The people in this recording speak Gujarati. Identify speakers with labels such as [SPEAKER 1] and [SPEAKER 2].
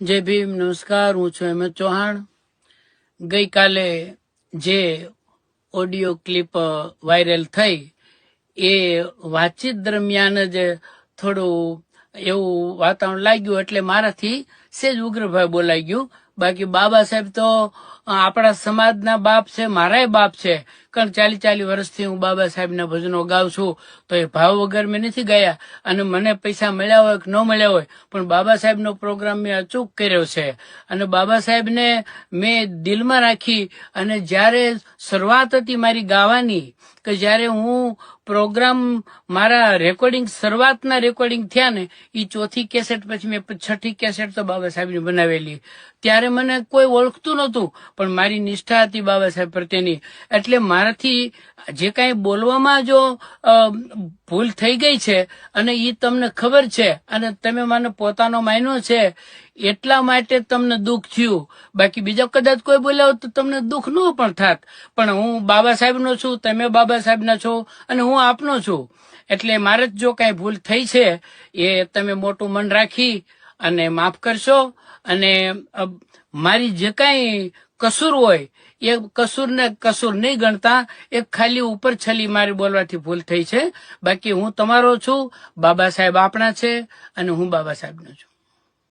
[SPEAKER 1] જય ભીમ, નમસ્કાર. હું છું હેમંત ચૌહાણ. ગઈકાલે જે ઓડિયો ક્લિપ વાયરલ થઈ એ વાતચીત દરમિયાન જ થોડું એવું વાતાવરણ લાગ્યું એટલે મારાથી સેજ ઉગ્રભાઈ બોલાઈ ગયું. બાકી બાબા સાહેબ તો આપણા સમાજના બાપ છે, મારાય બાપ છે. કારણ 40 વર્ષથી હું બાબા સાહેબના ભજનો ગાઉં છું, તો એ ભાવ વગર મેં નથી ગાયા. અને મને પૈસા મળ્યા હોય કે ન મળ્યા હોય, પણ બાબા સાહેબનો પ્રોગ્રામ મેં અચૂક કર્યો છે. અને બાબા સાહેબને મેં દિલમાં રાખી. અને જ્યારે શરૂઆત હતી મારી ગાવાની, કે જ્યારે હું પ્રોગ્રામ મારા રેકોર્ડિંગ શરૂઆતના રેકોર્ડિંગ થયા ને, એ ચોથી કેસેટ પછી મેં છઠ્ઠી કેસેટ તો બાબા સાહેબની બનાવેલી. ત્યારે મને કોઈ ઓળખતું નહોતું, પણ મારી નિષ્ઠા હતી બાબા સાહેબ પ્રત્યેની. એટલે મારાથી જે કાંઈ બોલવામાં જો ભૂલ થઈ ગઈ છે, અને એ તમને ખબર છે, અને તમે મને પોતાનો માન્યો છે, એટલા માટે તમને દુઃખ થયું. બાકી બીજા કદાચ કોઈ બોલ્યા હોત તો તમને દુઃખ ન પણ થાત. પણ હું બાબા સાહેબનો છું, તમે બાબા સાહેબના છો, અને હું આપનો છું. એટલે મારે જો કાંઈ ભૂલ થઈ છે એ તમે મોટું મન રાખી અને માફ કરશો. અને મારી જે કાંઈ કસૂર હોય એ કસૂરને કસૂર નહીં ગણતા, એક ખાલી ઉપર છલી મારી બોલવાથી ભૂલ થઈ છે. બાકી હું તમારો છું, બાબા સાહેબ આપણા છે, અને હું બાબા સાહેબનો છું.